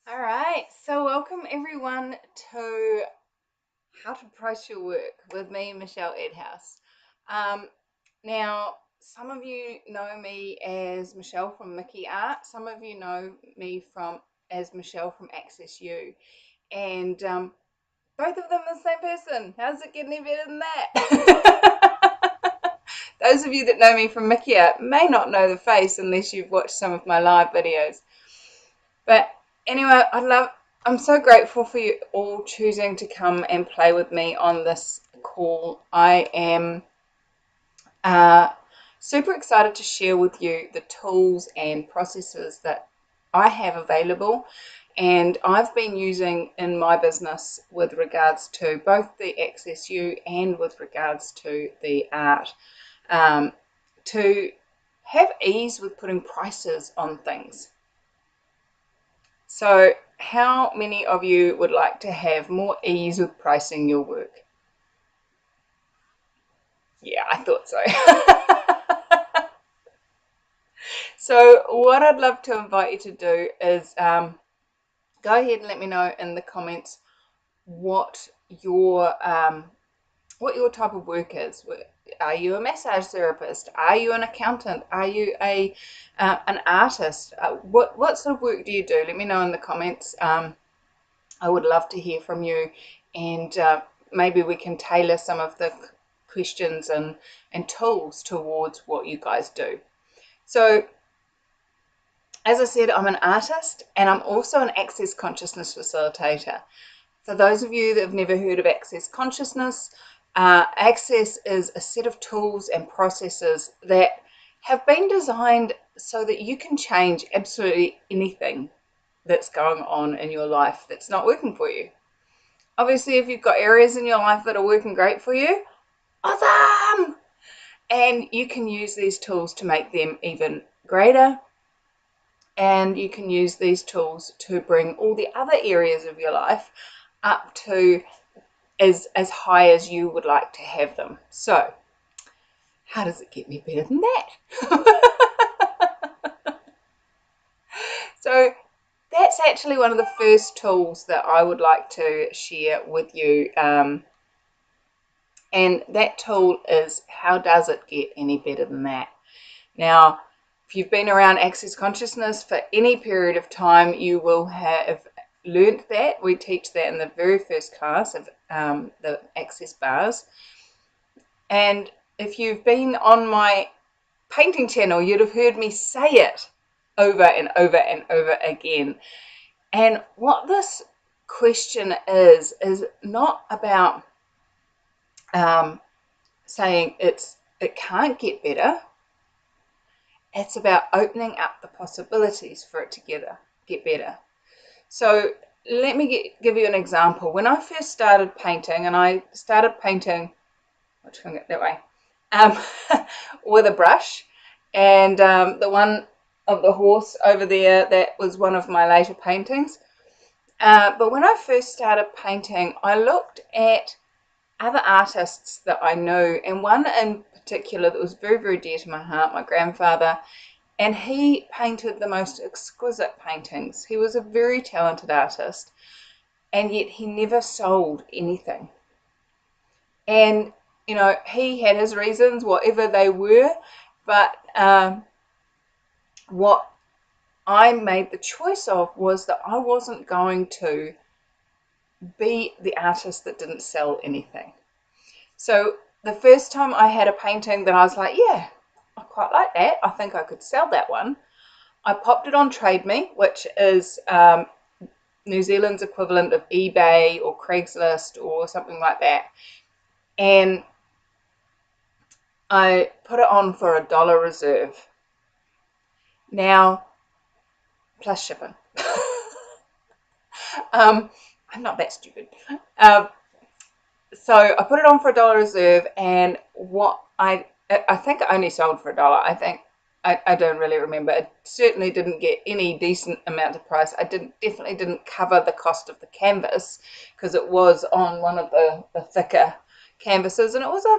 All right, so welcome everyone to How to Price Your Work with me, Michelle Edhouse. Now, some of you know me as Michelle from Mickey Art. Some of you know me as Michelle from Access You, and both of them are the same person. How's it getting any better than that? Those of you that know me from Mickey Art may not know the face unless you've watched some of my live videos. But anyway, I'm so grateful for you all choosing to come and play with me on this call. I am super excited to share with you the tools and processes that I have available and I've been using in my business with regards to both the Access You and with regards to the art, to have ease with putting prices on things. So how many of you would like to have more ease with pricing your work? Yeah, I thought so. So what I'd love to invite you to do is go ahead and let me know in the comments what your type of work is. Are you a massage therapist? Are you an accountant? Are you an artist? What sort of work do you do? Let me know in the comments. I would love to hear from you, and maybe we can tailor some of the questions and tools towards what you guys do. So as I said, I'm an artist and I'm also an access consciousness facilitator. For those of you that have never heard of access consciousness, access is a set of tools and processes that have been designed so that you can change absolutely anything that's going on in your life that's not working for you. Obviously, if you've got areas in your life that are working great for you, awesome! And you can use these tools to make them even greater. And you can use these tools to bring all the other areas of your life up to as high as you would like to have them. So, how does it get me better than that? So, that's actually one of the first tools that I would like to share with you. And that tool is, how does it get any better than that? Now, if you've been around Access Consciousness for any period of time, you will have learnt that. We teach that in the very first class of the Access Bars. And if you've been on my painting channel, you'd have heard me say it over and over and over again. And what this question is not about saying it can't get better. It's about opening up the possibilities for it to get better. So let me give you an example. When I first started painting, and I started painting, I'll try and get that way, with a brush, and the one of the horse over there, that was one of my later paintings. But when I first started painting, I looked at other artists that I knew, and one in particular that was very, very dear to my heart, my grandfather, and he painted the most exquisite paintings. He was a very talented artist, and yet he never sold anything. And, you know, he had his reasons, whatever they were, but what I made the choice of was that I wasn't going to be the artist that didn't sell anything. So the first time I had a painting that I was like, yeah, I quite like that, I think I could sell that one, I popped it on Trade Me, which is New Zealand's equivalent of eBay or Craigslist or something like that, and I put it on for $1 reserve. Now, plus shipping. I'm not that stupid. So I put it on for $1 reserve, and what I think I only sold for $1. I think I don't really remember. It certainly didn't get any decent amount of price. I definitely didn't cover the cost of the canvas, because it was on one of the thicker canvases, and it was a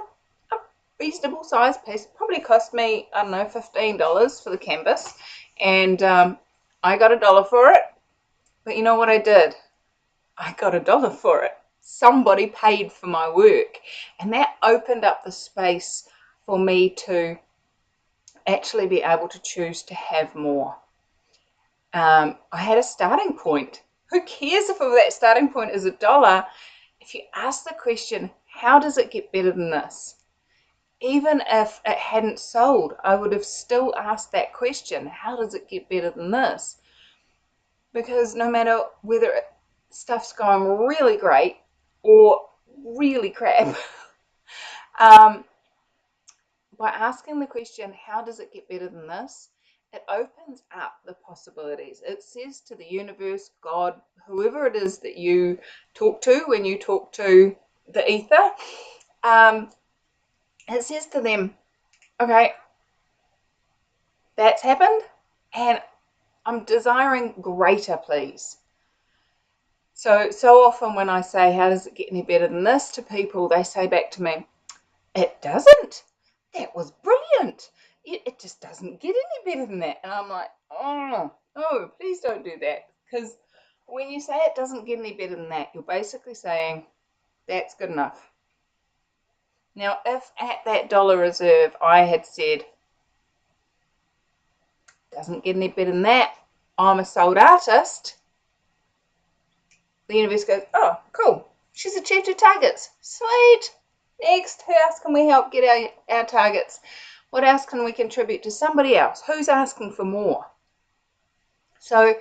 reasonable size piece. It probably cost me, I don't know, $15 for the canvas, and I got $1 for it. But you know what I did? I got $1 for it. Somebody paid for my work, and that opened up the space for me to actually be able to choose to have more. I had a starting point. Who cares if that starting point is $1? If you ask the question, how does it get better than this? Even if it hadn't sold, I would have still asked that question, how does it get better than this? Because no matter whether stuff's going really great or really crap, by asking the question, how does it get better than this? It opens up the possibilities. It says to the universe, God, whoever it is that you talk to when you talk to the ether, it says to them, okay, that's happened, and I'm desiring greater, please. So often when I say, how does it get any better than this to people, they say back to me, it doesn't. That was brilliant. It just doesn't get any better than that. And I'm like, oh, please don't do that. Because when you say it doesn't get any better than that, you're basically saying that's good enough. Now, if at that dollar reserve I had said, doesn't get any better than that, I'm a sold artist, the universe goes, oh, cool. She's achieved her targets. Sweet. Next, who else can we help get our targets? What else can we contribute to somebody else? Who's asking for more? So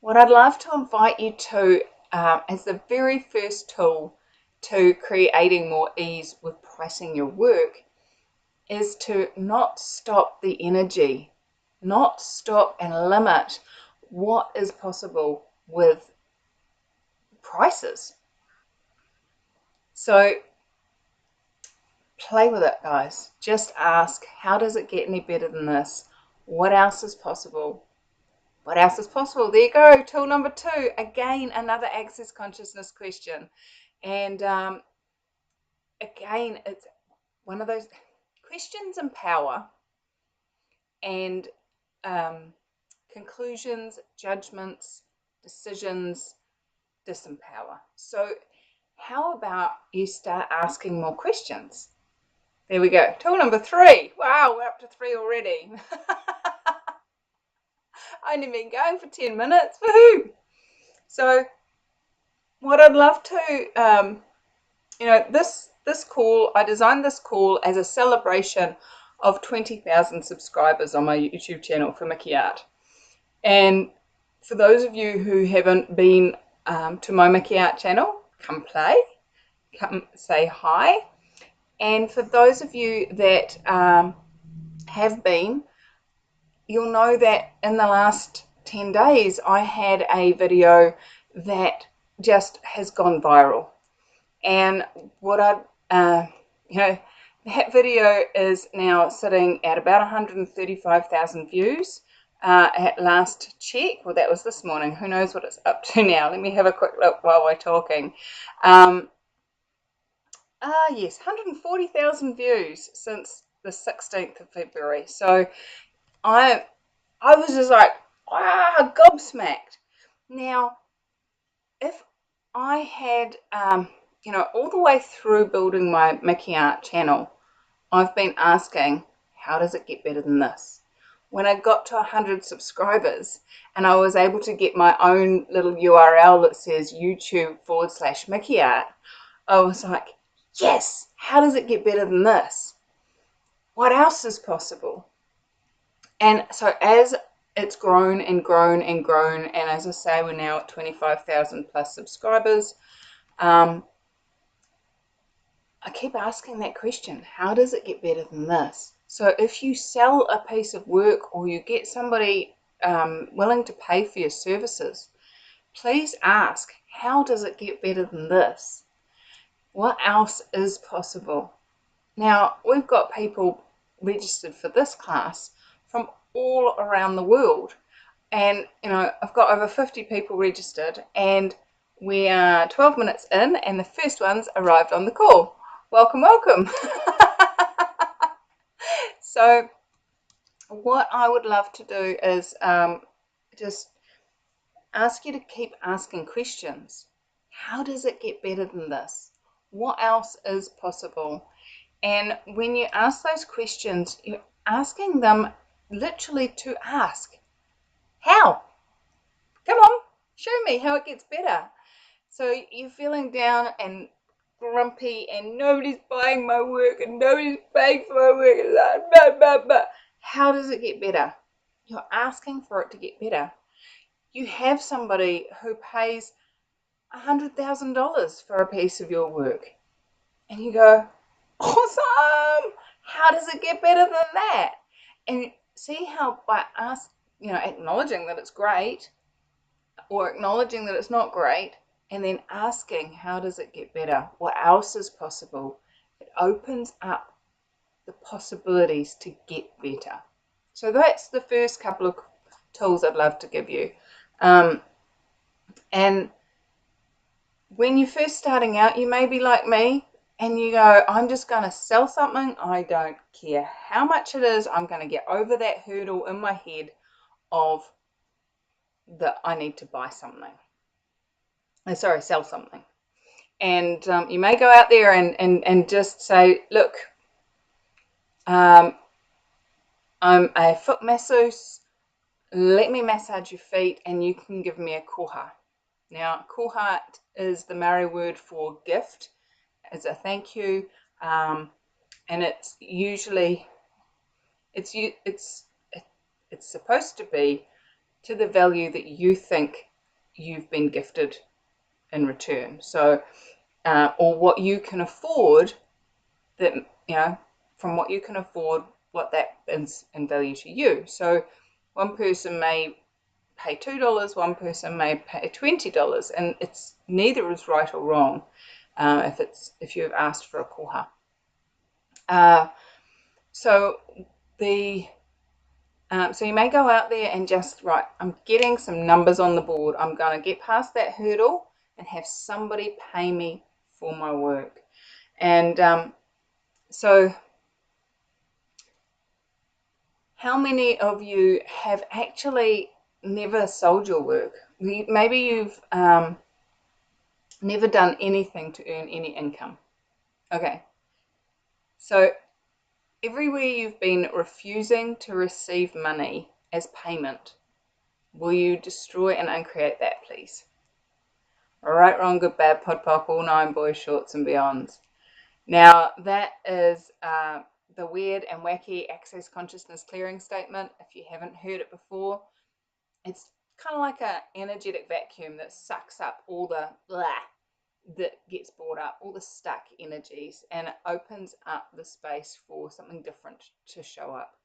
what I'd love to invite you to as the very first tool to creating more ease with pricing your work is to not stop the energy, not stop and limit what is possible with prices. So play with it, guys. Just ask, how does it get any better than this? What else is possible? What else is possible? There you go. Tool number 2. Again, another access consciousness question. And again, it's one of those questions empower, and conclusions, judgments, decisions disempower. So how about you start asking more questions? There we go. Tool number 3. Wow, we're up to 3 already. Only been going for 10 minutes. Woohoo! So what I'd love to, this call, I designed this call as a celebration of 20,000 subscribers on my YouTube channel for Mickey Art. And for those of you who haven't been to my Mickey Art channel, come play, come say hi. And for those of you that have been, you'll know that in the last 10 days, I had a video that just has gone viral. And what that video is now sitting at about 135,000 views at last check. Well, that was this morning. Who knows what it's up to now? Let me have a quick look while we're talking. Yes, 140,000 views since the 16th of February. So I was just like, wow, gobsmacked. Now, if I had, all the way through building my Mickey Art channel, I've been asking, how does it get better than this? When I got to 100 subscribers and I was able to get my own little URL that says YouTube/Mickey Art, I was like, yes, how does it get better than this? What else is possible? And so as it's grown and grown and grown, and as I say, we're now at 25,000 plus subscribers, I keep asking that question, how does it get better than this? So if you sell a piece of work or you get somebody willing to pay for your services, please ask, how does it get better than this? What else is possible? Now, we've got people registered for this class from all around the world. And, I've got over 50 people registered, and we are 12 minutes in, and the first ones arrived on the call. Welcome, welcome. So what I would love to do is just ask you to keep asking questions. How does it get better than this? What else is possible? And when you ask those questions, you're asking them literally to ask, how? Come on, show me how it gets better. So you're feeling down and grumpy and nobody's buying my work and nobody's paying for my work and blah, blah, blah. How does it get better? You're asking for it to get better. You have somebody who pays $100,000 for a piece of your work and you go, awesome, how does it get better than that? And see how by us, acknowledging that it's great or acknowledging that it's not great, and then asking, how does it get better? What else is possible? It opens up the possibilities to get better. So that's the first couple of tools I'd love to give you. And when you're first starting out, you may be like me and you go, I'm just going to sell something. I don't care how much it is. I'm going to get over that hurdle in my head of that I need to buy something. Sell something. And you may go out there and just say, look, I'm a foot masseuse. Let me massage your feet and you can give me a koha. Now, koha is the Maori word for gift, as a thank you, and it's usually it's supposed to be to the value that you think you've been gifted in return. So, or what you can afford, that from what you can afford, what that is in value to you. So, one person may pay $2, one person may pay $20, and it's neither is right or wrong if you've asked for a koha. So you may go out there and just, right, I'm getting some numbers on the board. I'm going to get past that hurdle and have somebody pay me for my work. And so how many of you have actually never sold your work? Maybe you've never done anything to earn any income. Okay. So everywhere you've been refusing to receive money as payment, will you destroy and uncreate that, please? Right, wrong, good, bad, pod, pop, all nine, boys, shorts and beyonds. Now, that is the weird and wacky access consciousness clearing statement. If you haven't heard it before, it's kind of like an energetic vacuum that sucks up all the blah that gets brought up, all the stuck energies, and it opens up the space for something different to show up.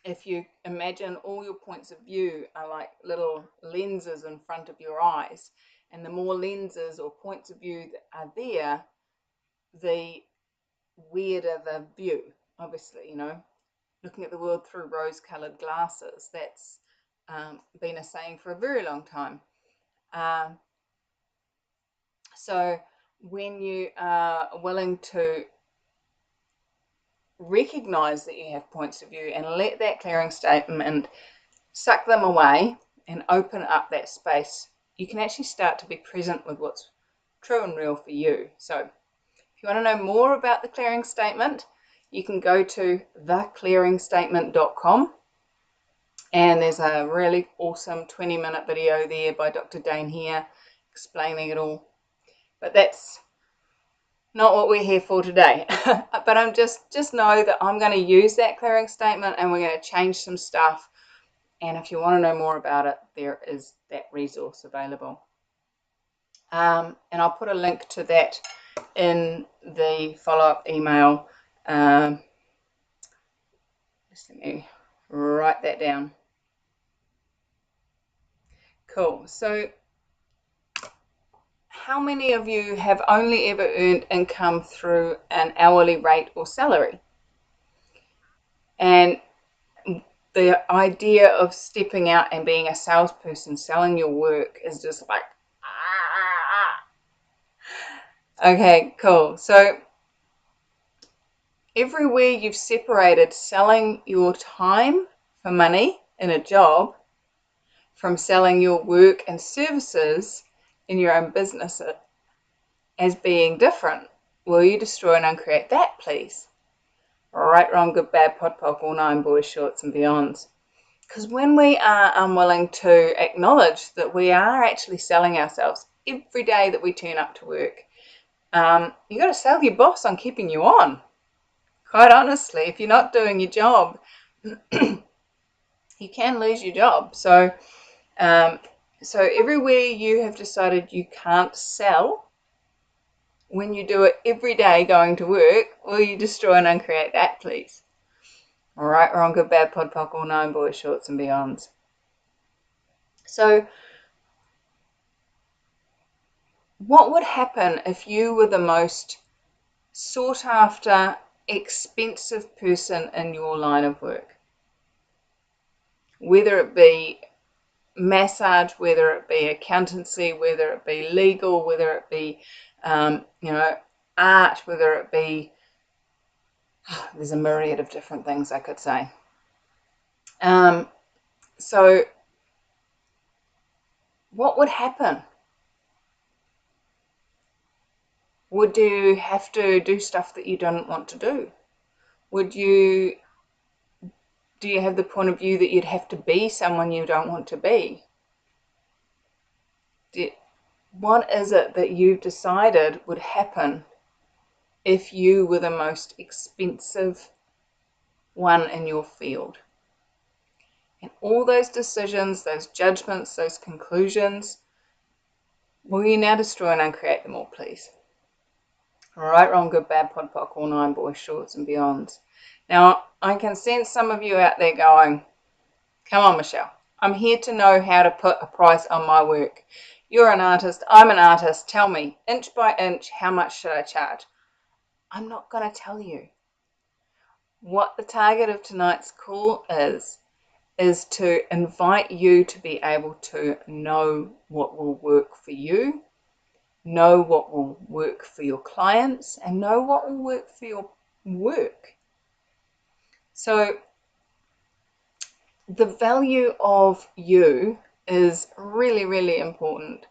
If you imagine all your points of view are like little lenses in front of your eyes, and the more lenses or points of view that are there, the weirder the view. Obviously, looking at the world through rose-colored glasses. That's been a saying for a very long time. So when you are willing to recognize that you have points of view and let that clearing statement suck them away and open up that space, you can actually start to be present with what's true and real for you. So if you want to know more about the clearing statement, you can go to theclearingstatement.com, and there's a really awesome 20-minute video there by Dr. Dane here explaining it all. But that's not what we're here for today. But I'm just know that I'm going to use that clearing statement and we're going to change some stuff. And if you want to know more about it, there is that resource available. And I'll put a link to that in the follow-up email. Just let me write that down. Cool. So how many of you have only ever earned income through an hourly rate or salary? And the idea of stepping out and being a salesperson, selling your work, is just like, Okay, cool. So everywhere you've separated selling your time for money in a job from selling your work and services in your own business as being different? Will you destroy and uncreate that, please? Right, wrong, good, bad, pod, poc, all nine, boys, shorts, and beyonds. Because when we are unwilling to acknowledge that we are actually selling ourselves every day that we turn up to work, you got to sell your boss on keeping you on. Quite honestly, if you're not doing your job, you can lose your job. So everywhere you have decided you can't sell, when you do it every day going to work, will you destroy and uncreate that, please? All right, wrong, good, bad, pod, poc, all nine, boys, shorts, and beyonds. So what would happen if you were the most sought after, expensive person in your line of work? Whether it be massage, whether it be accountancy, whether it be legal, whether it be, art, whether it be, there's a myriad of different things I could say. So what would happen? Would you have to do stuff that you don't want to do? Do you have the point of view that you'd have to be someone you don't want to be? What is it that you've decided would happen if you were the most expensive one in your field? And all those decisions, those judgments, those conclusions, will you now destroy and uncreate them all, please? Right, wrong, good, bad, pod, poc, all nine, boys, shorts, and beyonds. Now, I can sense some of you out there going, come on, Michelle, I'm here to know how to put a price on my work. You're an artist, I'm an artist. Tell me, inch by inch, how much should I charge? I'm not going to tell you. What the target of tonight's call is to invite you to be able to know what will work for you, know what will work for your clients, and know what will work for your work. So the value of you is really, really important.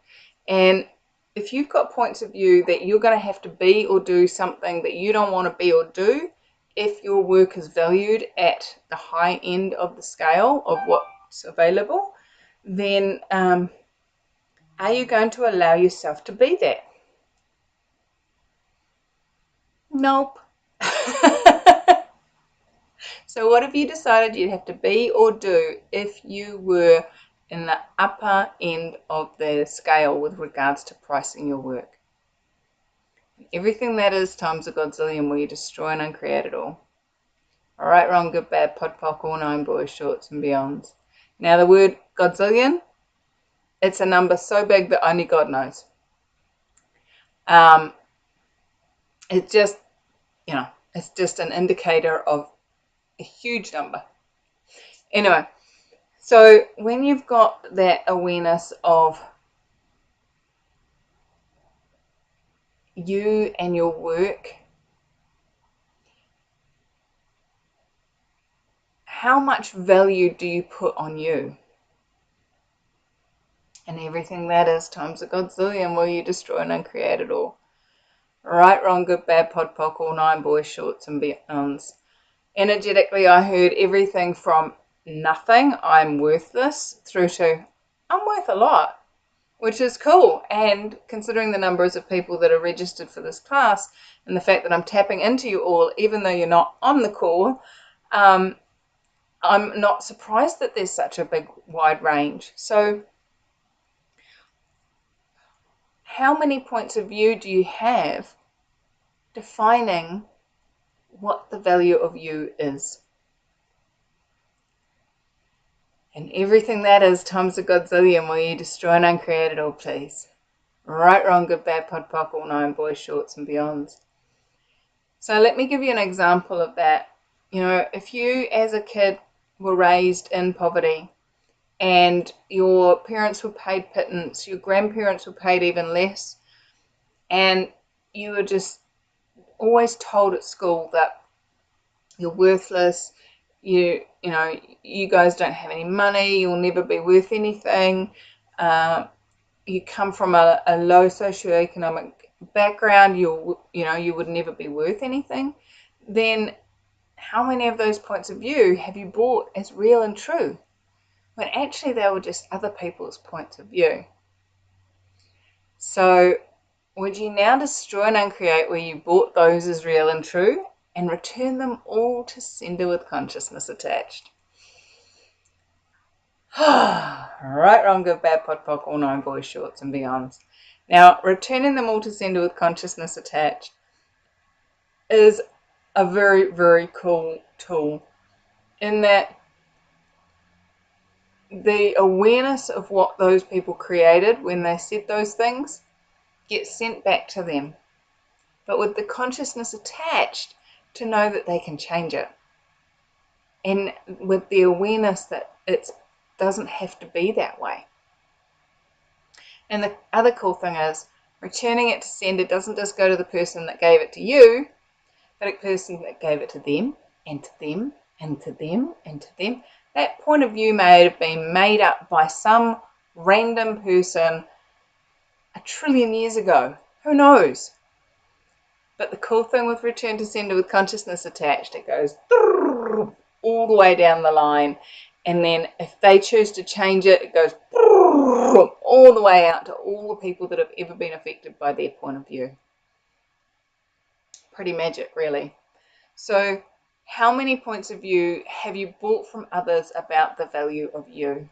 And if you've got points of view that you're going to have to be or do something that you don't want to be or do, if your work is valued at the high end of the scale of what's available, then are you going to allow yourself to be that? Nope. So what have you decided you'd have to be or do if you were in the upper end of the scale with regards to pricing your work? Everything that is times a godzillion, will you destroy and uncreate it all? All right, wrong, good, bad, pod, poc, all nine, boys, shorts, and beyonds. Now the word godzillion, it's a number so big that only God knows. It's just, it's just an indicator of a huge number. Anyway, so when you've got that awareness of you and your work, how much value do you put on you? And everything that is times a godzillion, will you destroy and uncreate it all? Right, wrong, good, bad, pod, poc, all nine, boys, shorts, and beyonds. Energetically, I heard everything from nothing, I'm worthless, through to I'm worth a lot, which is cool. And considering the numbers of people that are registered for this class and the fact that I'm tapping into you all, even though you're not on the call, I'm not surprised that there's such a big, wide range. So how many points of view do you have defining what the value of you is? And everything that is times a godzillion, will you destroy and uncreate it all, please? Right, wrong, good, bad, pod, poc, all nine, boys, shorts, and beyonds. So let me give you an example of that. If you as a kid were raised in poverty and your parents were paid pittance, your grandparents were paid even less, and you were just always told at school that you're worthless, you know, you guys don't have any money, you'll never be worth anything, you come from a low socioeconomic background, you would never be worth anything, then how many of those points of view have you bought as real and true, when actually they were just other people's points of view? So would you now destroy and uncreate where you bought those as real and true and return them all to sender with consciousness attached? Right, wrong, good, bad, pod, poc, all nine, boys, shorts, and beyonds. Now, returning them all to sender with consciousness attached is a very, very cool tool, in that the awareness of what those people created when they said those things gets sent back to them, but with the consciousness attached to know that they can change it, and with the awareness that it doesn't have to be that way. And the other cool thing is, returning it to sender doesn't just go to the person that gave it to you, but a person that gave it to them, and to them, and to them, and to them. That point of view may have been made up by some random person 1 trillion years ago. Who knows? But the cool thing with return to sender with consciousness attached, it goes all the way down the line. And then if they choose to change it, it goes all the way out to all the people that have ever been affected by their point of view. Pretty magic, really. So how many points of view have you bought from others about the value of you?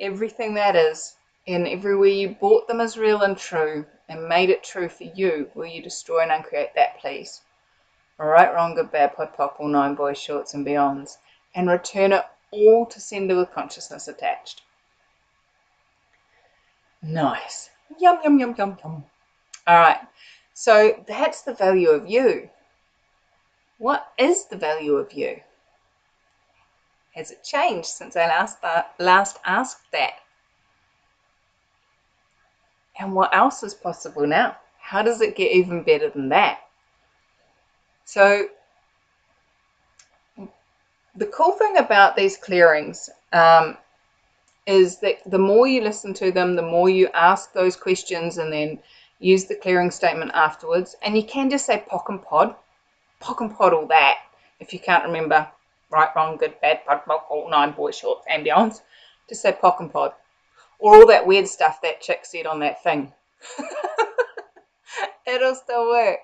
Everything that is, and everywhere you bought them as real and true and made it true for you, will you destroy and uncreate that, please? Right, wrong, good, bad, pod, poc, all nine, boys, shorts, and beyonds, and return it all to sender with consciousness attached. Nice. Yum, yum, yum, yum, yum. All right, so that's the value of you. What is the value of you? Has it changed since I last asked that? And what else is possible now? How does it get even better than that? So the cool thing about these clearings is that the more you listen to them, the more you ask those questions and then use the clearing statement afterwards. And you can just say pock and pod all that. If you can't remember right, wrong, good, bad, pod, poc, all nine, boys, shorts, and beyonds, just say pock and pod. Or all that weird stuff that chick said on that thing. It'll still work.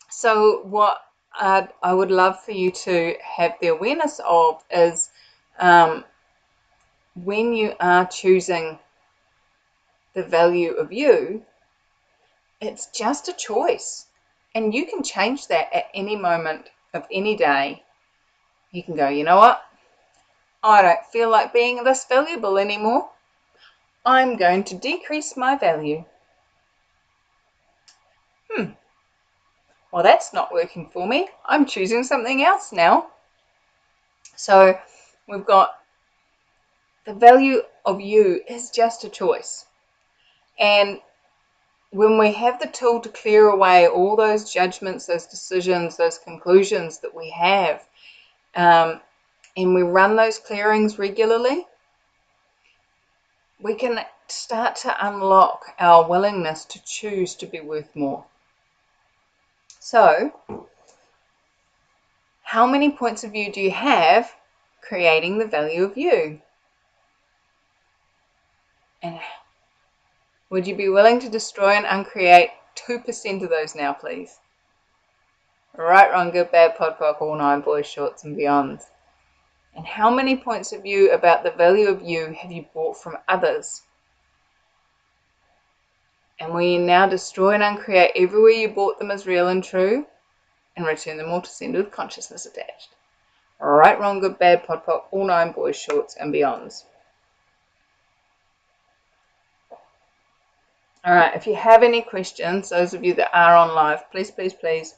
So what I would love for you to have the awareness of is when you are choosing the value of you, it's just a choice. And you can change that at any moment of any day. You can go, you know what? I don't feel like being this valuable anymore. I'm going to decrease my value. Well, that's not working for me. I'm choosing something else now. So we've got the value of you is just a choice. And when we have the tool to clear away all those judgments, those decisions, those conclusions that we have, and we run those clearings regularly, we can start to unlock our willingness to choose to be worth more. So, how many points of view do you have creating the value of you? And would you be willing to destroy and uncreate 2% of those now, please? Right, wrong, good, bad, pod, poc, all nine, boys, shorts, and beyonds. And how many points of view about the value of you have you bought from others? And will you now destroy and uncreate everywhere you bought them as real and true and return them all to sender with consciousness attached? Right, wrong, good, bad, pod, poc, all nine, boys, shorts, and beyonds. All right, if you have any questions, those of you that are on live, please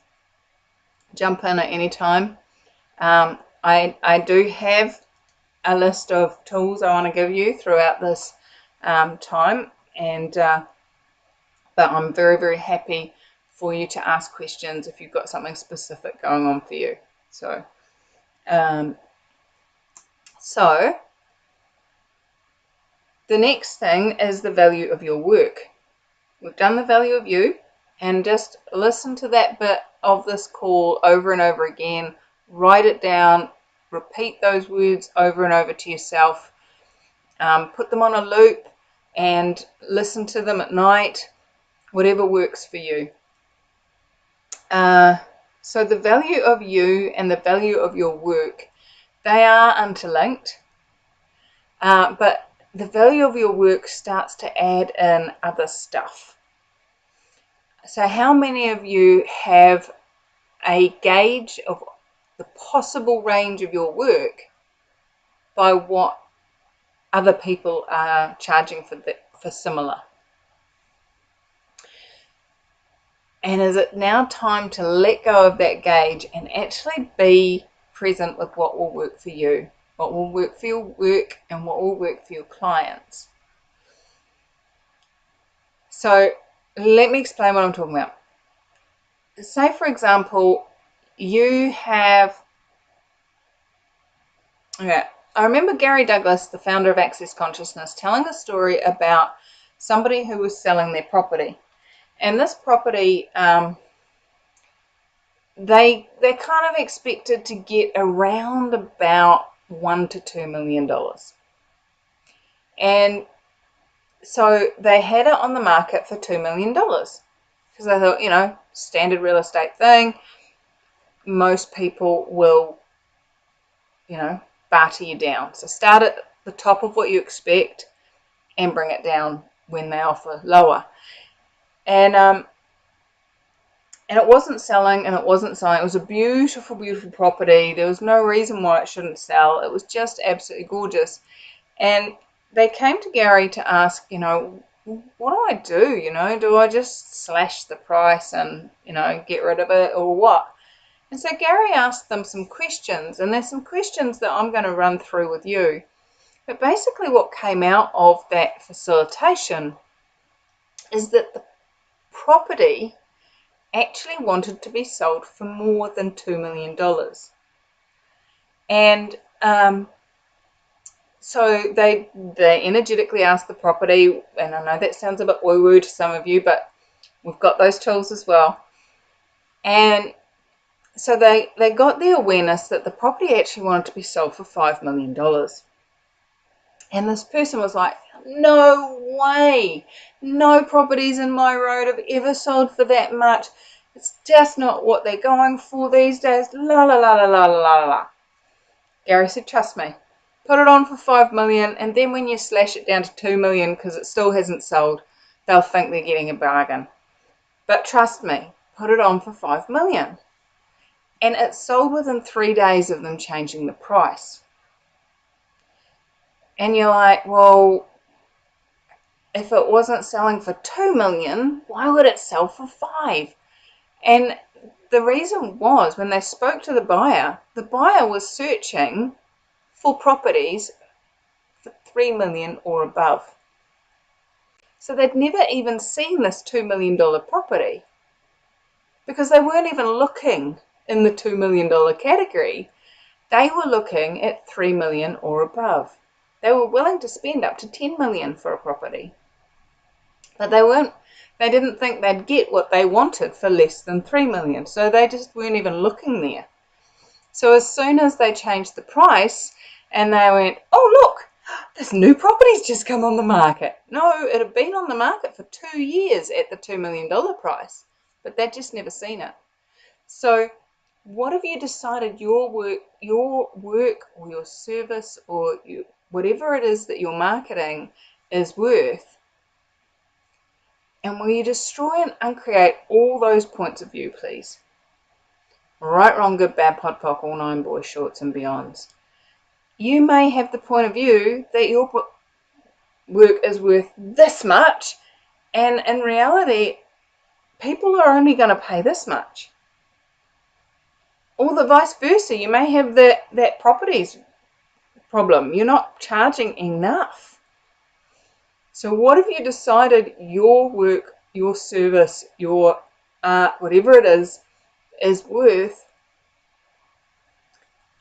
jump in at any time. I do have a list of tools I want to give you throughout this time, and but I'm very, very happy for you to ask questions if you've got something specific going on for you. So the next thing is the value of your work. We've done the value of you, and just listen to that bit of this call over and over again. Write it down, repeat those words over and over to yourself, put them on a loop and listen to them at night, whatever works for you. So the value of you and the value of your work, they are interlinked, but the value of your work starts to add in other stuff. So how many of you have a gauge of the possible range of your work by what other people are charging for similar? And is it now time to let go of that gauge and actually be present with what will work for you, what will work for your work, and what will work for your clients? So let me explain what I'm talking about. Say, for example, you have... Okay, I remember Gary Douglas, the founder of Access Consciousness, telling a story about somebody who was selling their property. And this property, they kind of expected to get around about $1 to $2 million. And so they had it on the market for $2 million because they thought, standard real estate thing. Most people will, barter you down. So start at the top of what you expect and bring it down when they offer lower. And it wasn't selling, and it wasn't selling. It was a beautiful, beautiful property. There was no reason why it shouldn't sell. It was just absolutely gorgeous. And they came to Gary to ask, what do I do? Do I just slash the price and, get rid of it, or what? And so Gary asked them some questions, and there's some questions that I'm going to run through with you. But basically what came out of that facilitation is that the property actually wanted to be sold for more than $2 million. And so they energetically asked the property, and I know that sounds a bit woo-woo to some of you, but we've got those tools as well. And so they got the awareness that the property actually wanted to be sold for $5 million. And this person was like, no way, no properties in my road have ever sold for that much. It's just not what they're going for these days. La la la la la la la. Gary said, trust me, put it on for $5 million, and then when you slash it down to $2 million because it still hasn't sold, they'll think they're getting a bargain. But trust me, put it on for $5 million. And it sold within 3 days of them changing the price. And you're like, well, if it wasn't selling for $2 million, why would it sell for $5 million? And the reason was, when they spoke to the buyer was searching for properties for $3 million or above. So they'd never even seen this $2 million property because they weren't even looking in the $2 million category. They were looking at $3 million or above. They were willing to spend up to $10 million for a property. But they didn't think they'd get what they wanted for less than $3 million. So they just weren't even looking there. So as soon as they changed the price and they went, oh, look, this new property's just come on the market. No, it had been on the market for 2 years at the $2 million price, but they'd just never seen it. So what have you decided your work or your service or whatever it is that you're marketing is worth? And will you destroy and uncreate all those points of view, please? Right, wrong, good, bad, pod, poc, all 9 boys, shorts and beyonds. You may have the point of view that your work is worth this much, and in reality, people are only going to pay this much. Or the vice versa, you may have that properties problem. You're not charging enough. So what have you decided your work, your service, your art, whatever it is worth,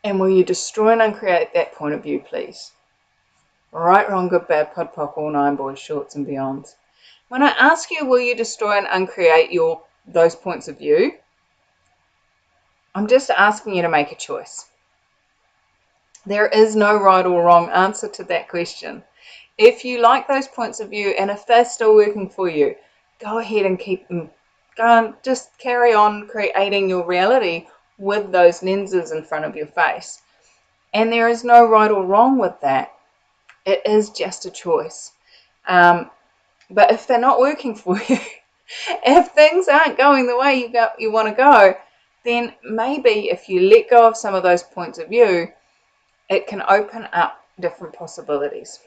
and will you destroy and uncreate that point of view, please? Right, wrong, good, bad, pod, poc, all nine boys, shorts and beyonds. When I ask you, will you destroy and uncreate those points of view, I'm just asking you to make a choice. There is no right or wrong answer to that question. If you like those points of view and if they're still working for you, go ahead and keep them. Go and just carry on creating your reality with those lenses in front of your face. And there is no right or wrong with that. It is just a choice. But if they're not working for you, if things aren't going the way you want to go, then maybe if you let go of some of those points of view, it can open up different possibilities.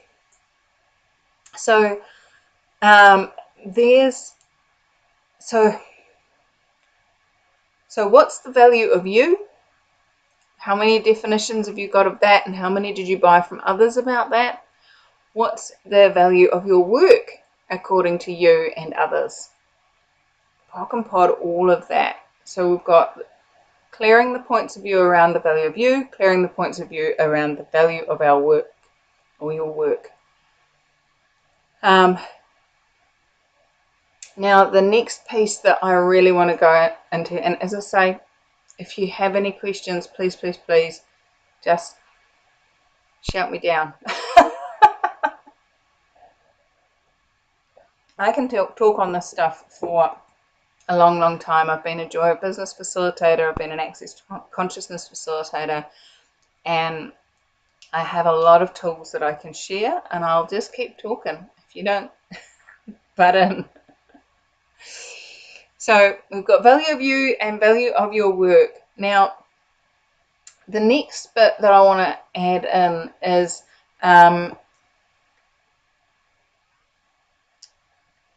So so what's the value of you? How many definitions have you got of that, and how many did you buy from others about that? What's the value of your work according to you and others? Pock and pod all of that. So we've got clearing the points of view around the value of you, clearing the points of view around the value of our work or your work. Now the next piece that I really want to go into, and as I say, if you have any questions, please just shout me down. I can talk on this stuff for a long time. I've been a Joy of Business facilitator, I've been an Access to Consciousness facilitator, and I have a lot of tools that I can share, and I'll just keep talking if you don't butt in. So we've got value of you and value of your work. Now, the next bit that I want to add in is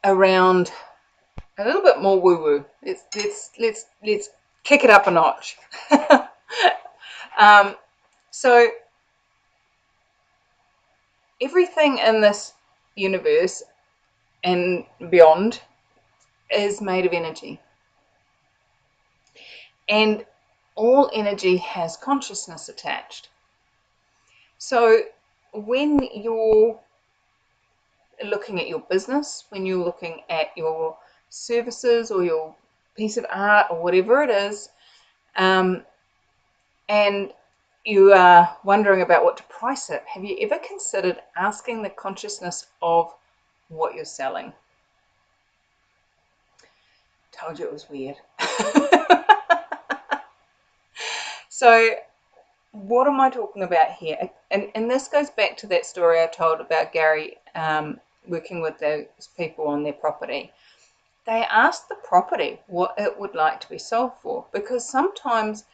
around a little bit more woo-woo. Let's kick it up a notch. So everything in this universe and beyond is made of energy, and all energy has consciousness attached. So when you're looking at your business, when you're looking at your services or your piece of art or whatever it is, and you are wondering about what to price it, have you ever considered asking the consciousness of what you're selling? Told you it was weird. So what am I talking about here? And this goes back to that story I told about Gary working with those people on their property. They asked the property what it would like to be sold for, because sometimes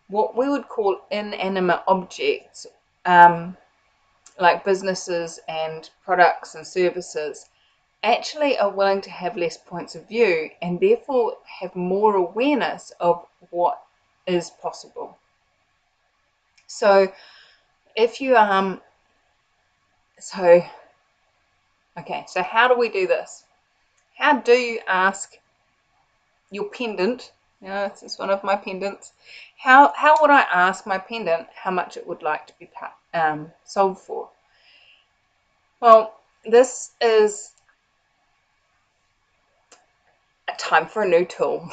what we would call inanimate objects, like businesses and products and services, actually are willing to have less points of view and therefore have more awareness of what is possible. So if you so how do we do this? How do you ask your pendant? This is one of my pendants. How would I ask my pendant how much it would like to be sold for? Well, this is a time for a new tool.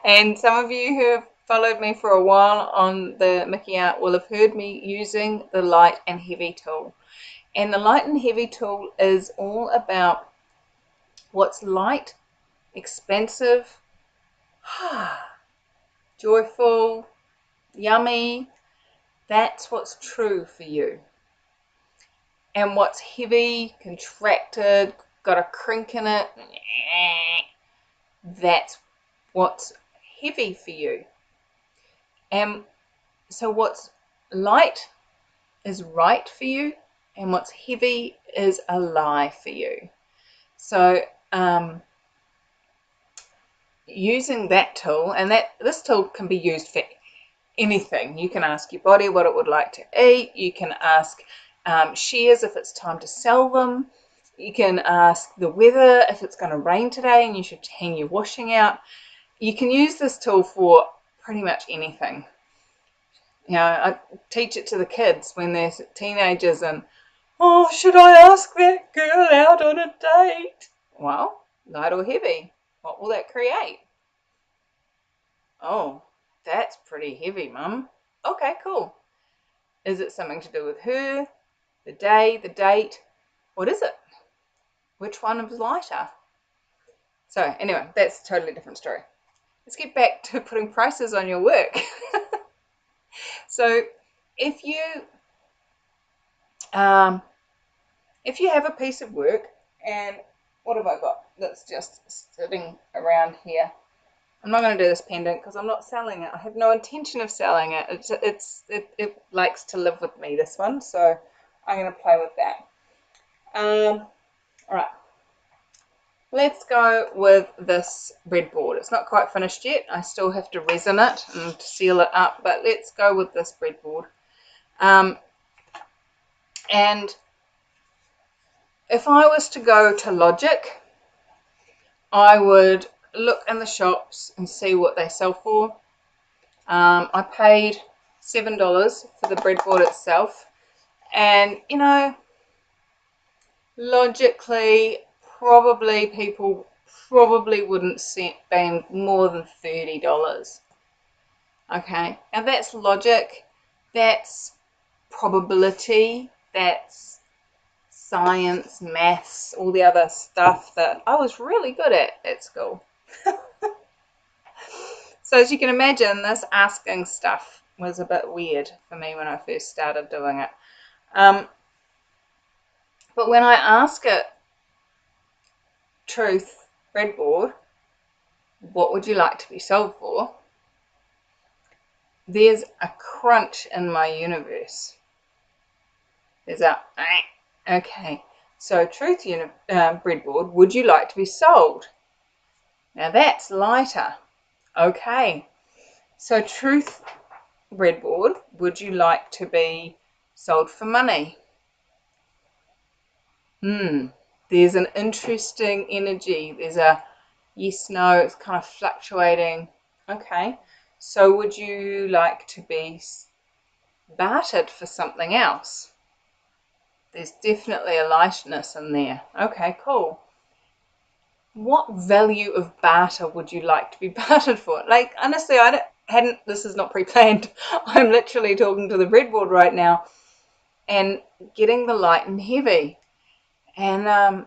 And some of you who have followed me for a while on the Mickey Art will have heard me using the light and heavy tool. And the light and heavy tool is all about what's light, expansive, joyful, yummy. That's what's true for you. And what's heavy, contracted, got a crink in it, that's what's heavy for you. And so what's light is right for you, and what's heavy is a lie for you. So using that tool, and this tool can be used for anything. You can ask your body what it would like to eat. You can ask shares if it's time to sell them. You can ask the weather, if it's going to rain today and you should hang your washing out. You can use this tool for pretty much anything. You know, I teach it to the kids when they're teenagers and, oh, should I ask that girl out on a date? Well, light or heavy? What will that create? Oh, that's pretty heavy, Mum. Okay, cool. Is it something to do with her, the day, the date? What is it? Which one is lighter? So anyway, that's a totally different story. Let's get back to putting prices on your work. So if you have a piece of work, and what have I got that's just sitting around here? I'm not going to do this pendant because I'm not selling it. I have no intention of selling it. It likes to live with me, this one, so I'm going to play with that. All right. Let's go with this breadboard. It's not quite finished yet. I still have to resin it and seal it up, but let's go with this breadboard. And if I was to go to Logic, I would look in the shops and see what they sell for. I paid $7 for the breadboard itself, and you know, logically, people probably wouldn't spend more than $30. Okay, now that's logic, that's probability, that's science, maths, all the other stuff that I was really good at school. So as you can imagine, this asking stuff was a bit weird for me when I first started doing it. But when I ask it, Truth breadboard, what would you like to be sold for? There's a crunch in my universe. There's a, okay, so Truth breadboard, would you like to be sold? Now that's lighter. Okay, so Truth breadboard, would you like to be sold for money? There's an interesting energy. There's a yes, no, it's kind of fluctuating. Okay, so would you like to be bartered for something else? There's definitely a lightness in there. Okay, cool. What value of barter would you like to be bartered for? Like, honestly, this is not pre-planned. I'm literally talking to the breadboard right now and getting the light and heavy. And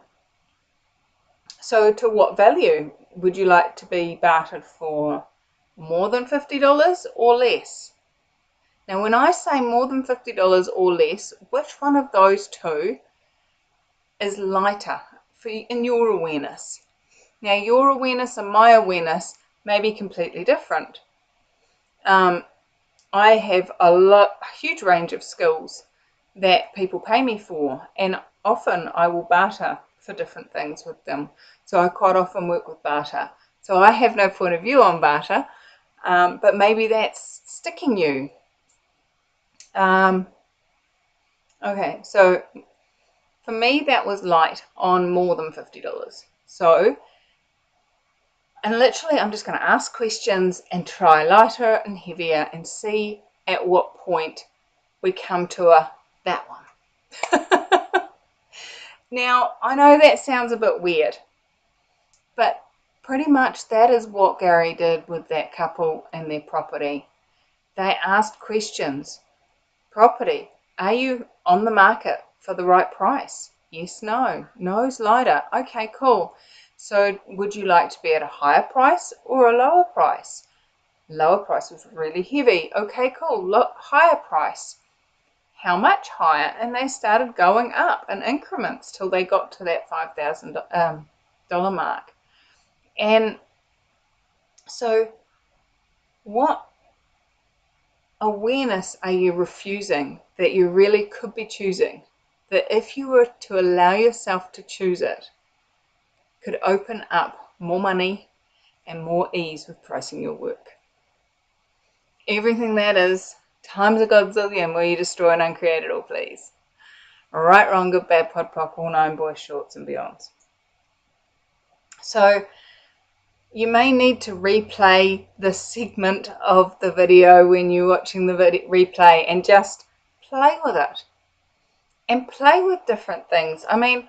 so to what value would you like to be bartered for? More than $50 or less? Now, when I say more than $50 or less, which one of those two is lighter in your awareness? Now, your awareness and my awareness may be completely different. I have a huge range of skills that people pay me for, and often I will barter for different things with them. So I quite often work with barter. So I have no point of view on barter, but maybe that's sticking you. Okay, so for me that was light on more than $50. So, and literally I'm just going to ask questions and try lighter and heavier and see at what point we come to that one. Now, I know that sounds a bit weird, but pretty much that is what Gary did with that couple and their property. They asked questions. Property, are you on the market for the right price? Yes, no. No's lighter. Okay, cool. So would you like to be at a higher price or a lower price? Lower price was really heavy. Okay, cool. Higher price. How much higher? And they started going up in increments till they got to that $5,000 mark. And so what awareness are you refusing that you really could be choosing? That if you were to allow yourself to choose it, could open up more money and more ease with pricing your work. Everything that is times a godzillion will you destroy and uncreate it all, please. Right, wrong, good, bad, pod, poc, all nine, boys, shorts and beyonds. So you may need to replay this segment of the video when you're watching the replay and just play with it and play with different things. I mean,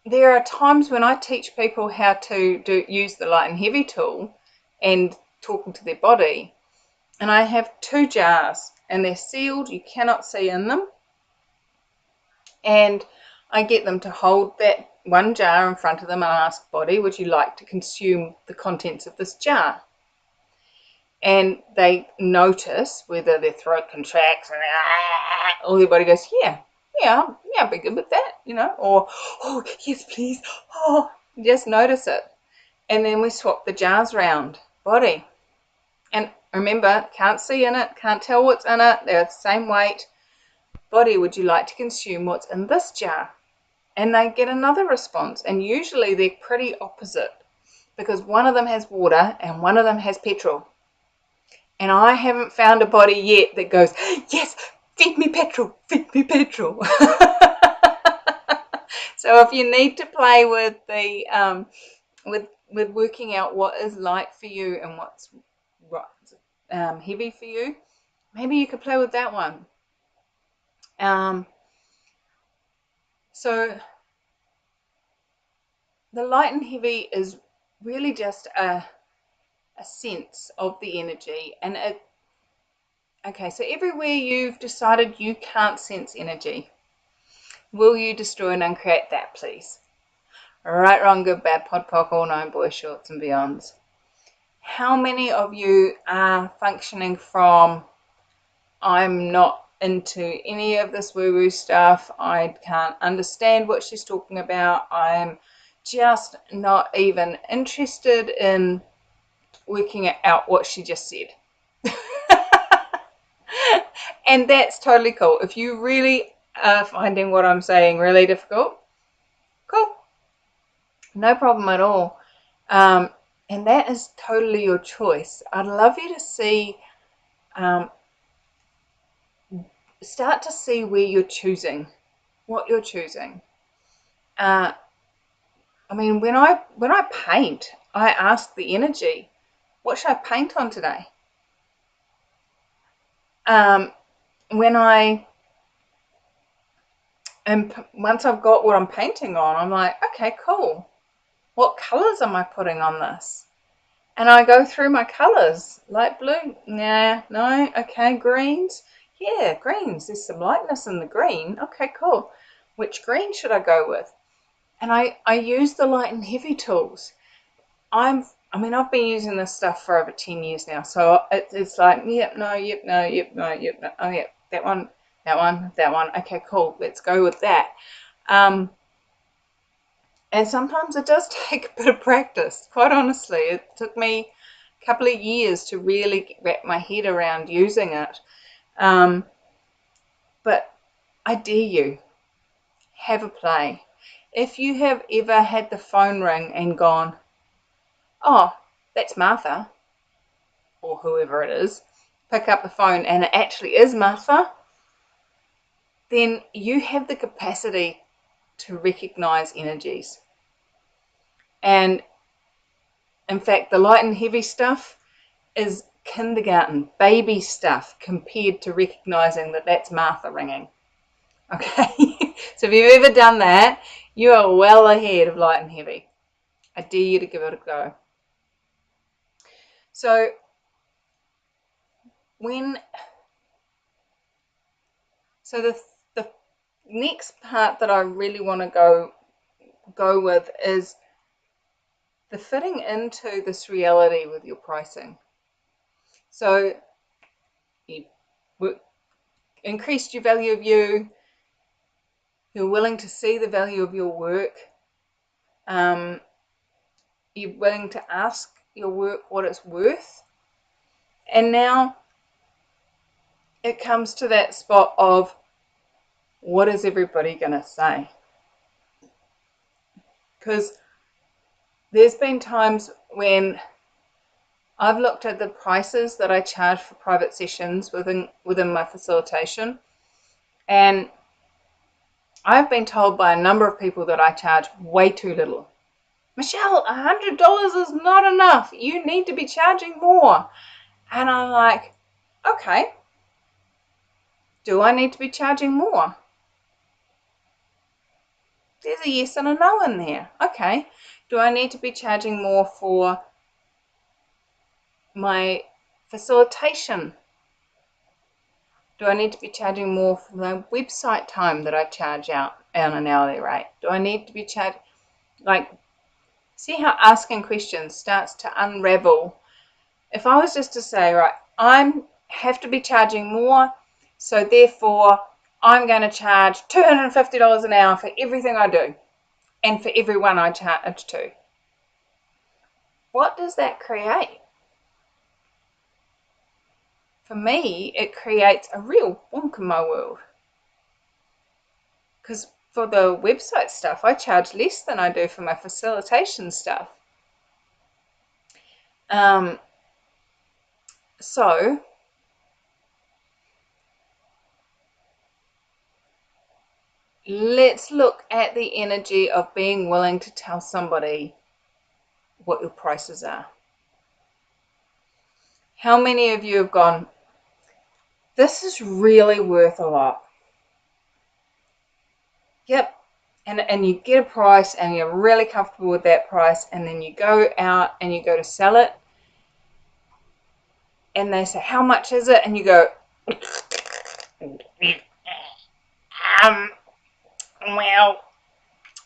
there are times when I teach people how to use the light and heavy tool and talking to their body, and I have 2 jars and they're sealed, you cannot see in them, and I get them to hold that 1 jar in front of them and ask, body, would you like to consume the contents of this jar? And they notice whether their throat contracts and or their body goes, yeah, I'll be good with that, or, oh, yes, please, oh, just notice it. And then we swap the jars round, body. And remember, can't see in it, can't tell what's in it, they're the same weight. Body, would you like to consume what's in this jar? And they get another response, and usually they're pretty opposite because one of them has water and one of them has petrol. And I haven't found a body yet that goes, yes, feed me petrol, feed me petrol. So if you need to play with the with working out what is light for you and what's heavy for you, maybe you could play with that one. So the light and heavy is really just a sense of the energy, and okay, so everywhere you've decided you can't sense energy, will you destroy and uncreate that, please? Right, wrong, good, bad, pod, poc, all nine, boys, shorts and beyonds. How many of you are functioning from, I'm not into any of this woo-woo stuff, I can't understand what she's talking about, I'm just not even interested in working out what she just said. And that's totally cool. If you really are finding what I'm saying really difficult, cool, no problem at all. And that is totally your choice. I'd love you to see, start to see where you're choosing, what you're choosing. I mean, when I paint, I ask the energy, what should I paint on today? Once I've got what I'm painting on, I'm like, okay, cool. What colors am I putting on this? And I go through my colors. Light blue? Nah, no. Okay, greens? Yeah, greens. There's some lightness in the green. Okay, cool. Which green should I go with? And I use the light and heavy tools. I've been using this stuff for over 10 years now. So it's like, yep, no, yep, no, yep, no, yep, no. Oh, yep, that one, that one, that one. Okay, cool. Let's go with that. And sometimes it does take a bit of practice. Quite honestly, it took me a couple of years to really wrap my head around using it. But I dare you, have a play. If you have ever had the phone ring and gone, oh, that's Martha, or whoever it is, pick up the phone and it actually is Martha, then you have the capacity to recognize energies. And in fact, the light and heavy stuff is kindergarten, baby stuff compared to recognizing that that's Martha ringing. Okay, so if you've ever done that, you are well ahead of light and heavy. I dare you to give it a go. So the next part that I really want to go with is the fitting into this reality with your pricing. So you increased your value of you, you're willing to see the value of your work, you're willing to ask your work what it's worth, and now it comes to that spot of, what is everybody going to say? Because there's been times when I've looked at the prices that I charge for private sessions within my facilitation, and I've been told by a number of people that I charge way too little. Michelle, $100 is not enough. You need to be charging more. And I'm like, okay, do I need to be charging more? There's a yes and a no in there. Okay, do I need to be charging more for my facilitation? Do I need to be charging more for the website time that I charge out on an hourly rate? Do I need to be charging, like, see how asking questions starts to unravel. If I was just to say, right, I have to be charging more, so therefore I'm going to charge $250 an hour for everything I do and for everyone I charge to. What does that create? For me, it creates a real wonk in my world. Because for the website stuff, I charge less than I do for my facilitation stuff. So let's look at the energy of being willing to tell somebody what your prices are. How many of you have gone, this is really worth a lot? Yep. And you get a price and you're really comfortable with that price, and then you go out and you go to sell it and they say, how much is it? And you go, well,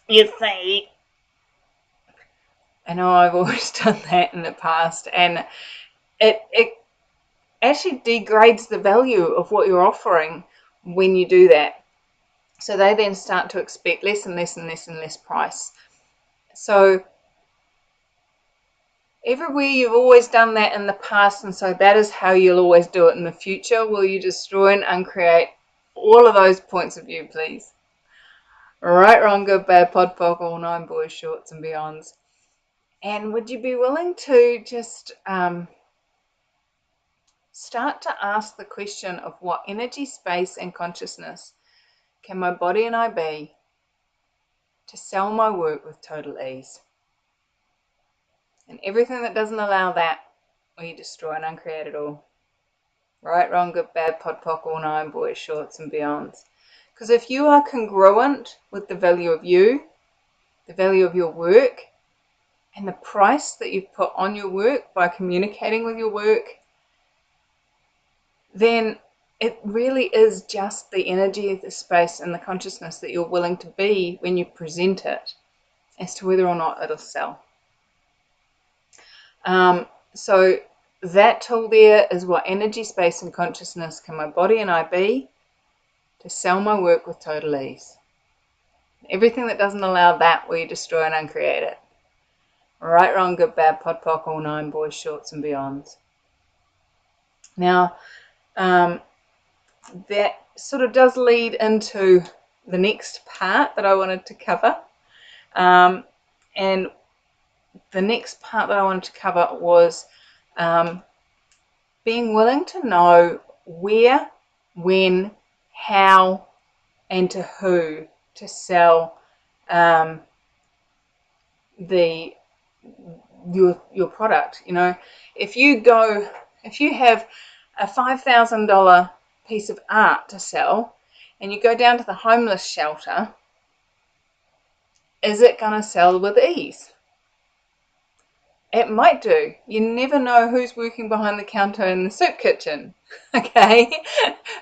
you see. I know I've always done that in the past, and it actually degrades the value of what you're offering when you do that. So they then start to expect less and less and less and less price. So everywhere you've always done that in the past, and so that is how you'll always do it in the future. Will you destroy and uncreate all of those points of view, please? Right, wrong, good, bad, pod, poc, all nine, boys, shorts and beyonds. And would you be willing to just start to ask the question of what energy, space, and consciousness can my body and I be to sell my work with total ease? And everything that doesn't allow that, we destroy and uncreate it all. Right, wrong, good, bad, pod, poc, all nine, boys, shorts and beyonds. Because if you are congruent with the value of you, the value of your work, and the price that you've put on your work by communicating with your work, then it really is just the energy, the space, and the consciousness that you're willing to be when you present it as to whether or not it'll sell. So that tool there is what energy, space, and consciousness can my body and I be to sell my work with total ease. Everything that doesn't allow that, will you destroy and uncreate it. Right, wrong, good, bad, pod, poc, all nine, boys, shorts and beyonds. Now, that sort of does lead into the next part that I wanted to cover. And the next part that I wanted to cover was being willing to know where, when, how, and to who to sell your product. You know, if you have a $5,000 piece of art to sell and you go down to the homeless shelter, is it going to sell with ease? It might do. You never know who's working behind the counter in the soup kitchen, okay?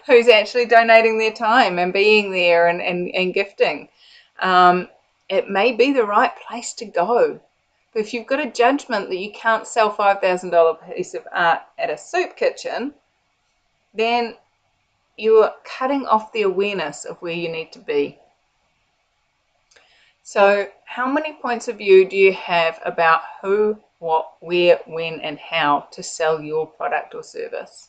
Who's actually donating their time and being there and gifting. It may be the right place to go. But if you've got a judgment that you can't sell $5,000 piece of art at a soup kitchen, then you're cutting off the awareness of where you need to be. So how many points of view do you have about who, what, where, when, and how to sell your product or service?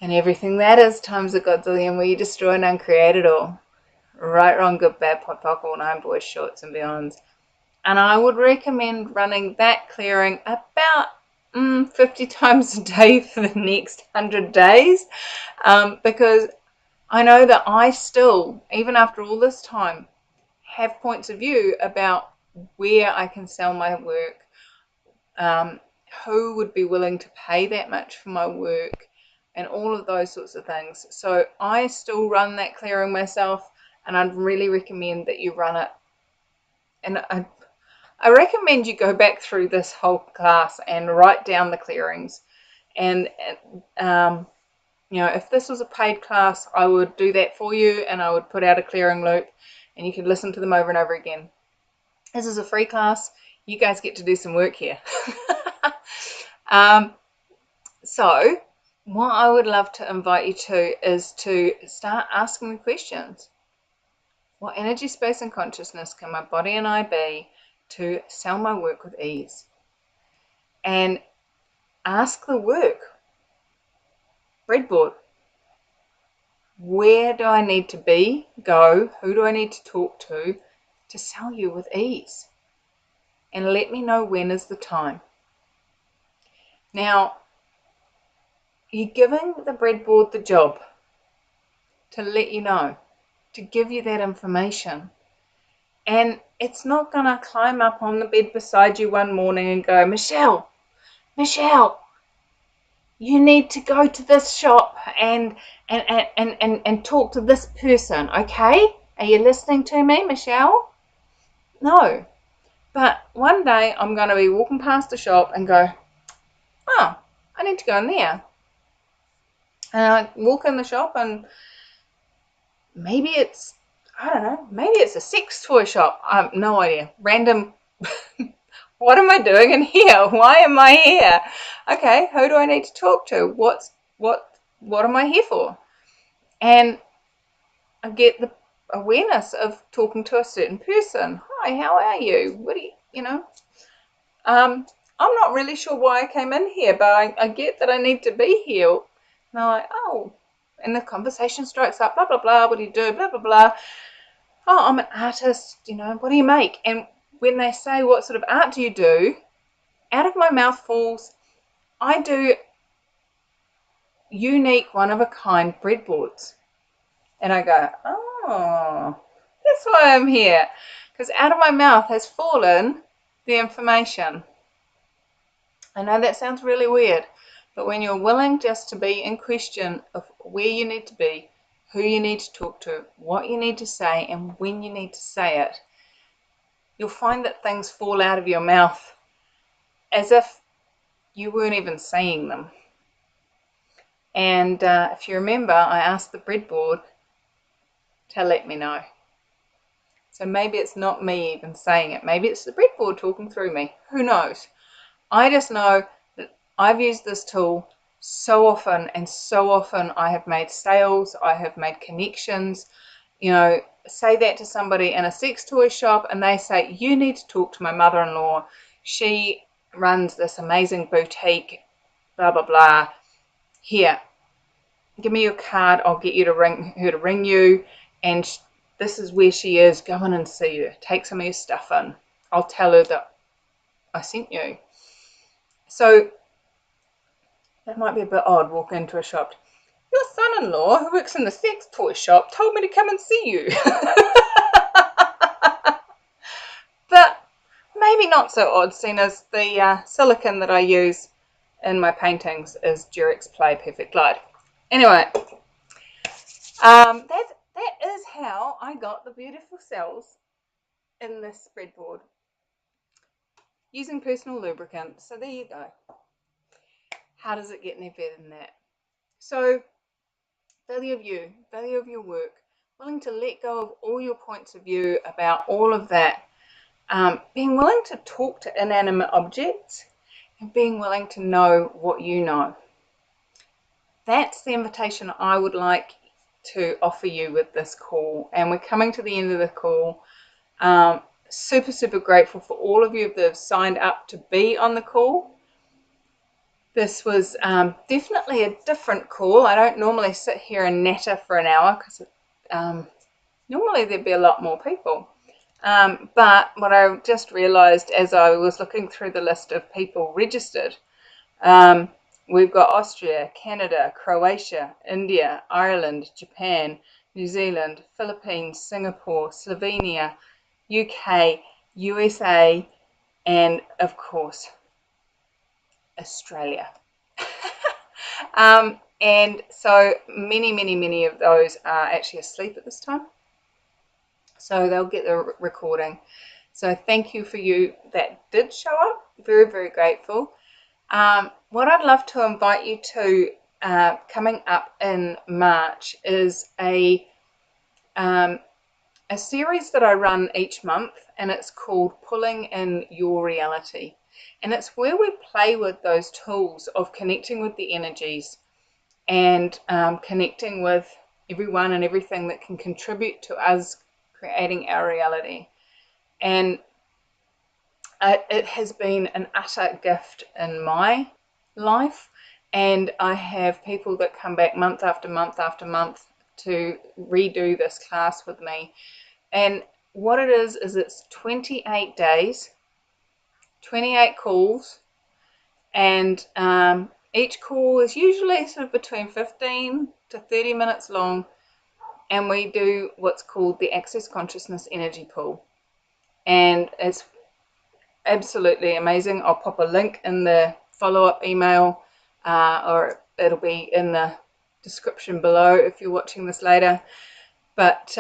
And everything that is times a godzillion, where you destroy and uncreate it all. Right, wrong, good, bad, pod, poc, all nine, boys, shorts and beyonds. And I would recommend running that clearing about 50 times a day for the next 100 days, because I know that I still, even after all this time, have points of view about where I can sell my work, who would be willing to pay that much for my work, and all of those sorts of things. So I still run that clearing myself, and I'd really recommend that you run it. And I recommend you go back through this whole class and write down the clearings. And if this was a paid class, I would do that for you, and I would put out a clearing loop, and you can listen to them over and over again. This is a free class. You guys get to do some work here. So what I would love to invite you to is to start asking the questions. What energy, space, and consciousness can my body and I be to sell my work with ease? And ask the work. Breadboard. Where do I need to go? Who do I need to talk to sell you with ease? And let me know when is the time. Now, you're giving the breadboard the job to let you know, to give you that information. And it's not going to climb up on the bed beside you one morning and go, Michelle, you need to go to this shop and talk to this person, okay? Are you listening to me, Michelle? No. But one day I'm going to be walking past the shop and go, oh, I need to go in there. And I walk in the shop and maybe it's, I don't know, maybe it's a sex toy shop. I have no idea. Random. What am I doing in here? Why am I here? Okay, who do I need to talk to? What am I here for? And I get the awareness of talking to a certain person. Hi, how are you? What do you know? I'm not really sure why I came in here, but I get that I need to be here. And I'm like, oh, and the conversation strikes up, blah, blah, blah, what do you do, blah, blah, blah. Oh, I'm an artist, what do you make? And when they say, what sort of art do you do? Out of my mouth falls, I do unique, one-of-a-kind breadboards. And I go, oh, that's why I'm here. Because out of my mouth has fallen the information. I know that sounds really weird, but when you're willing just to be in question of where you need to be, who you need to talk to, what you need to say, and when you need to say it, you'll find that things fall out of your mouth as if you weren't even saying them. And if you remember, I asked the breadboard to let me know. So maybe it's not me even saying it. Maybe it's the breadboard talking through me. Who knows? I just know that I've used this tool so often, and so often I have made sales, I have made connections. Say that to somebody in a sex toy shop and they say, you need to talk to my mother-in-law. She runs this amazing boutique, blah, blah, blah. Here, give me your card. I'll get her to ring you. And this is where she is. Go in and see her. Take some of your stuff in. I'll tell her that I sent you. So that might be a bit odd, walk into a shop. Your son-in-law, who works in the sex toy shop, told me to come and see you. But maybe not so odd, seeing as the silicone that I use in my paintings is Durex Play Perfect Glide. Anyway, that is how I got the beautiful cells in this spreadboard, using personal lubricant. So there you go. How does it get any better than that? So value of you, value of your work, willing to let go of all your points of view about all of that, being willing to talk to inanimate objects, and being willing to know what you know. That's the invitation I would like to offer you with this call. And we're coming to the end of the call. Super, super grateful for all of you that have signed up to be on the call. This was definitely a different call. I don't normally sit here and natter for an hour because normally there'd be a lot more people. But what I just realized as I was looking through the list of people registered, We've got Austria, Canada, Croatia, India, Ireland, Japan, New Zealand, Philippines, Singapore, Slovenia, UK, USA, and of course, Australia. And so many of those are actually asleep at this time. So they'll get the recording. So thank you for you that did show up. Very grateful. What I'd love to invite you to coming up in March is a series that I run each month, and it's called Pulling in Your Reality. And it's where we play with those tools of connecting with the energies and connecting with everyone and everything that can contribute to us creating our reality. And it has been an utter gift in my life, and I have people that come back month after month after month to redo this class with me. And what it is it's 28 days, 28 calls, and each call is usually sort of between 15 to 30 minutes long, and we do what's called the Access Consciousness Energy Pool, and it's absolutely amazing. I'll pop a link in the follow-up email, or it'll be in the description below if you're watching this later. But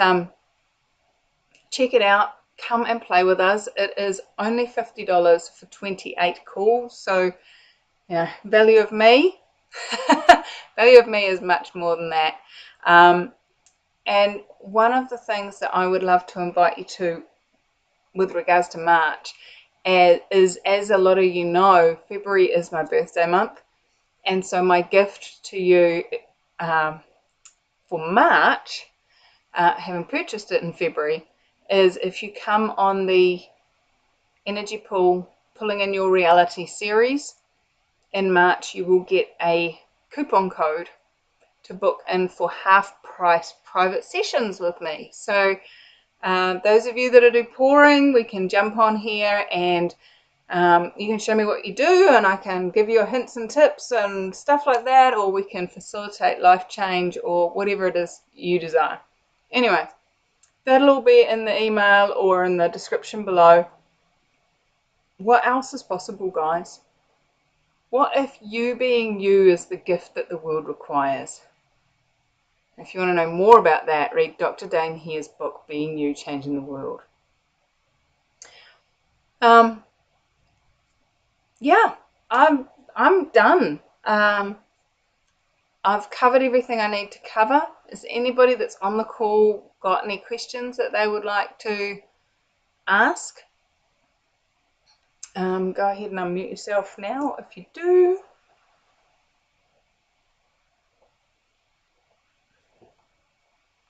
check it out. Come and play with us. It is only $50 for 28 calls. So, yeah, value of me. Value of me is much more than that. And one of the things that I would love to invite you to with regards to March is, as a lot of you know, February is my birthday month. And so my gift to you for March, having purchased it in February, is if you come on the Energy Pool Pulling in Your Reality series in March, you will get a coupon code to book in for half-price private sessions with me. So those of you that are do pouring, we can jump on here and you can show me what you do, and I can give you hints and tips and stuff like that, or we can facilitate life change or whatever it is you desire. Anyway, that'll all be in the email or in the description below. What else is possible, guys? What if you being you is the gift that the world requires? If you want to know more about that, read Dr. Dane Here's book, Being You, Changing the World. Yeah, I'm done. I've covered everything I need to cover. Is anybody that's on the call got any questions that they would like to ask? Go ahead and unmute yourself now if you do.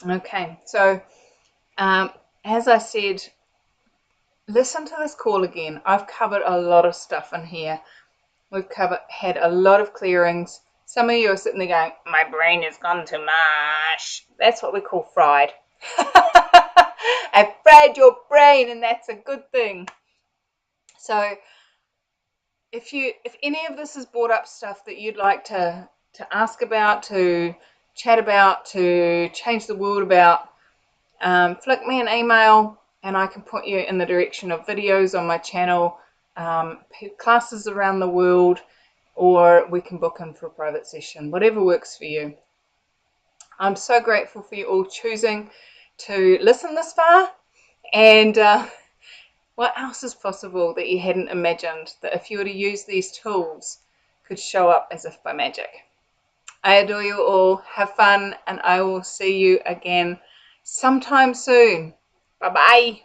Okay, so as I said, listen to this call again. I've covered a lot of stuff in here. We've had a lot of clearings. Some of you are sitting there going, my brain has gone to mush. That's what we call fried. I've fried your brain, and that's a good thing. So if any of this has brought up stuff that you'd like to ask about, to chat about, to change the world about, flick me an email and I can point you in the direction of videos on my channel, classes around the world, or we can book in for a private session, whatever works for you. I'm so grateful for you all choosing to listen this far, and what else is possible that you hadn't imagined, that if you were to use these tools could show up as if by magic. I adore you all. Have fun, and I will see you again sometime soon. Bye-bye.